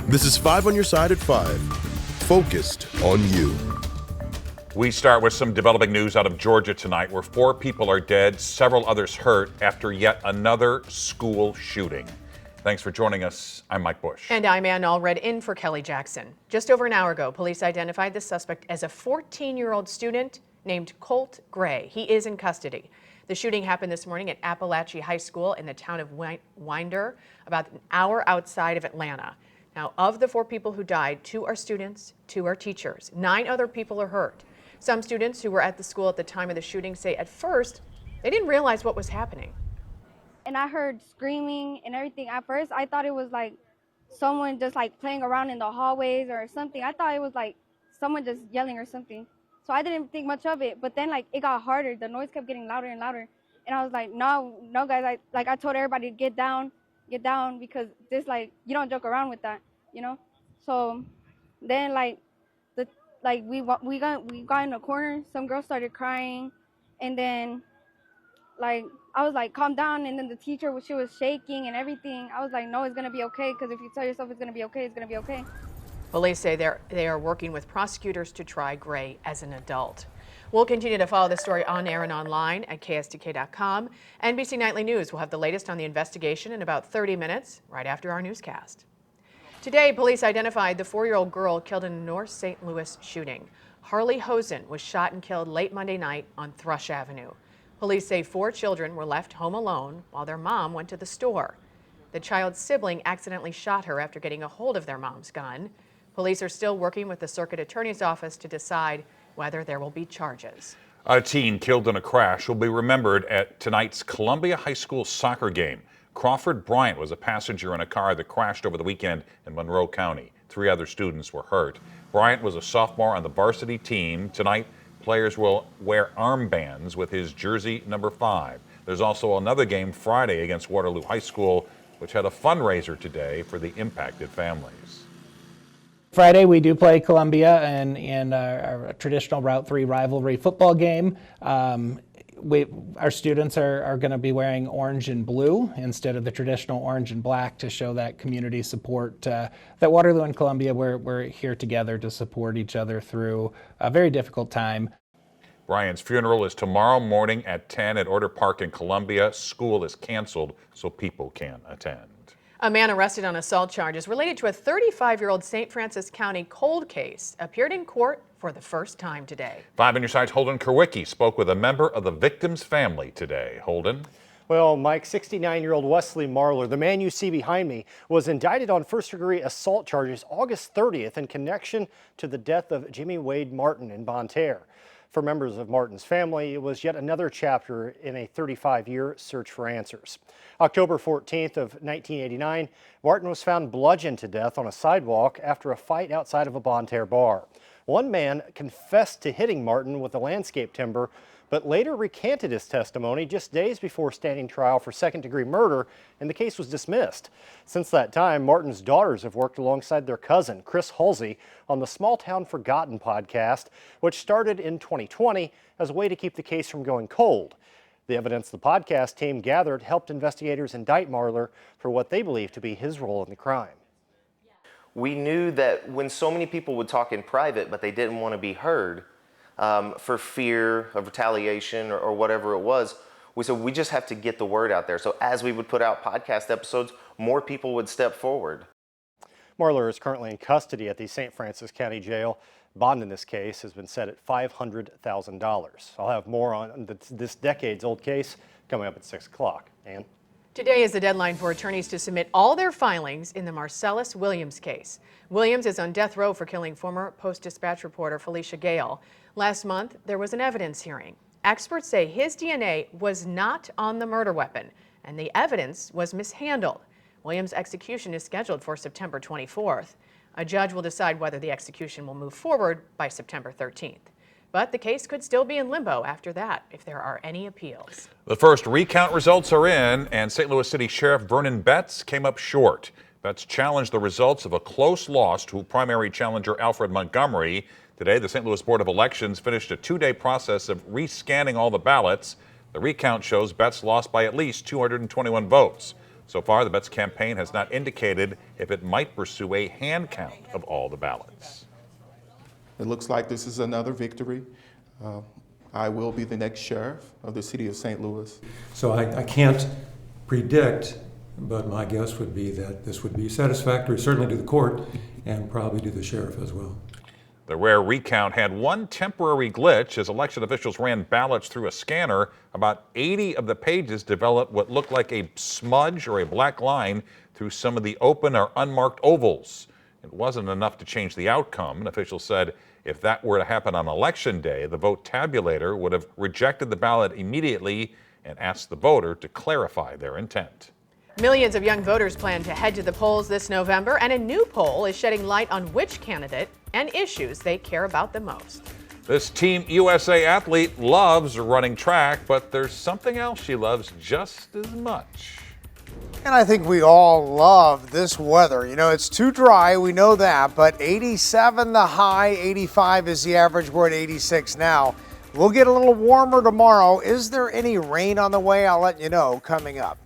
This is 5 on your side at 5. Focused on you. We start with some developing news out of Georgia tonight, where 4 people are dead, several others hurt after yet another school shooting. Thanks for joining us. I'm Mike Bush. And I'm Ann Allred in for Kelly Jackson. Just over an hour ago, police identified the suspect as a 14-year-old student named Colt Gray. He is in custody. The shooting happened this morning at Appalachia High School in the town of Winder, about an hour outside of Atlanta. Now, of the 4 people who died, 2 are students, 2 are teachers. 9 other people are hurt. Some students who were at the school at the time of the shooting say at first they didn't realize what was happening. And I heard screaming and everything. At first, I thought it was like someone just like playing around in the hallways or something. I thought it was like someone just yelling or something. So I didn't think much of it. But then like it got harder. The noise kept getting louder and louder. And I was like, no guys. I told everybody to get down because this like you don't joke around with that, you know. So then we got in a corner. Some girls started crying, and then like I was like, calm down. And then the teacher, she was shaking and everything. I was like, no, it's gonna be okay, because if you tell yourself it's gonna be okay, it's gonna be okay. Police say they are working with prosecutors to try Gray as an adult. We'll continue to follow this story on air and online at KSTK.com. NBC Nightly News will have the latest on the investigation in about 30 minutes, right after our newscast. Today, police identified the 4-year-old girl killed in a North St. Louis shooting. Harley Hosen was shot and killed late Monday night on Thrush Avenue. Police say 4 children were left home alone while their mom went to the store. The child's sibling accidentally shot her after getting a hold of their mom's gun. Police are still working with the circuit attorney's office to decide whether there will be charges. A teen killed in a crash will be remembered at tonight's Columbia High School soccer game. Crawford Bryant was a passenger in a car that crashed over the weekend in Monroe County. 3 other students were hurt. Bryant was a sophomore on the varsity team. Tonight, players will wear armbands with his jersey number 5. There's also another game Friday against Waterloo High School, which had a fundraiser today for the impacted families. Friday, we do play Columbia in our traditional Route 3 rivalry football game. Our students are going to be wearing orange and blue instead of the traditional orange and black to show that community support that Waterloo and Columbia, we're here together to support each other through a very difficult time. Bryant's funeral is tomorrow morning at 10 at Order Park in Columbia. School is canceled so people can attend. A man arrested on assault charges related to a 35-year-old St. Francis County cold case appeared in court for the first time today. 5 on your side's Holden Kerwicki spoke with a member of the victim's family today. Holden? Well, Mike, 69-year-old Wesley Marler, the man you see behind me, was indicted on first-degree assault charges August 30th in connection to the death of Jimmy Wade Martin in Bonne Terre. For members of Martin's family, it was yet another chapter in a 35-year search for answers. October 14th of 1989, Martin was found bludgeoned to death on a sidewalk after a fight outside of a Bonne Terre bar. One man confessed to hitting Martin with a landscape timber, but later recanted his testimony just days before standing trial for second-degree murder, and the case was dismissed. Since that time, Martin's daughters have worked alongside their cousin, Chris Halsey, on the Small Town Forgotten podcast, which started in 2020 as a way to keep the case from going cold. The evidence the podcast team gathered helped investigators indict Marler for what they believe to be his role in the crime. We knew that when so many people would talk in private, but they didn't want to be heard, for fear of retaliation or whatever it was, we said we just have to get the word out there. So as we would put out podcast episodes, more people would step forward. Marler is currently in custody at the St. Francis County Jail. Bond in this case has been set at $500,000. I'll have more on this decades-old case coming up at 6 o'clock. Ann? Today is the deadline for attorneys to submit all their filings in the Marcellus Williams case. Williams is on death row for killing former Post-Dispatch reporter Felicia Gale. Last month, there was an evidence hearing. Experts say his DNA was not on the murder weapon, and the evidence was mishandled. Williams' execution is scheduled for September 24th. A judge will decide whether the execution will move forward by September 13th. But the case could still be in limbo after that if there are any appeals. The first recount results are in, and St. Louis City Sheriff Vernon Betts came up short. Betts challenged the results of a close loss to primary challenger Alfred Montgomery. Today, the St. Louis Board of Elections finished a 2-day process of rescanning all the ballots. The recount shows Betts lost by at least 221 votes. So far, the Bet's campaign has not indicated if it might pursue a hand count of all the ballots. It looks like this is another victory. I will be the next sheriff of the city of St. Louis. So I can't predict, but my guess would be that this would be satisfactory, certainly to the court, and probably to the sheriff as well. The rare recount had one temporary glitch as election officials ran ballots through a scanner. About 80 of the pages developed what looked like a smudge or a black line through some of the open or unmarked ovals. It wasn't enough to change the outcome, and officials said if that were to happen on election day, the vote tabulator would have rejected the ballot immediately and asked the voter to clarify their intent. Millions of young voters plan to head to the polls this November, and a new poll is shedding light on which candidate and issues they care about the most. This Team USA athlete loves running track, but there's something else she loves just as much. And I think we all love this weather. You know, it's too dry, we know that, but 87 the high, 85 is the average. We're at 86 now. We'll get a little warmer tomorrow. Is there any rain on the way? I'll let you know coming up.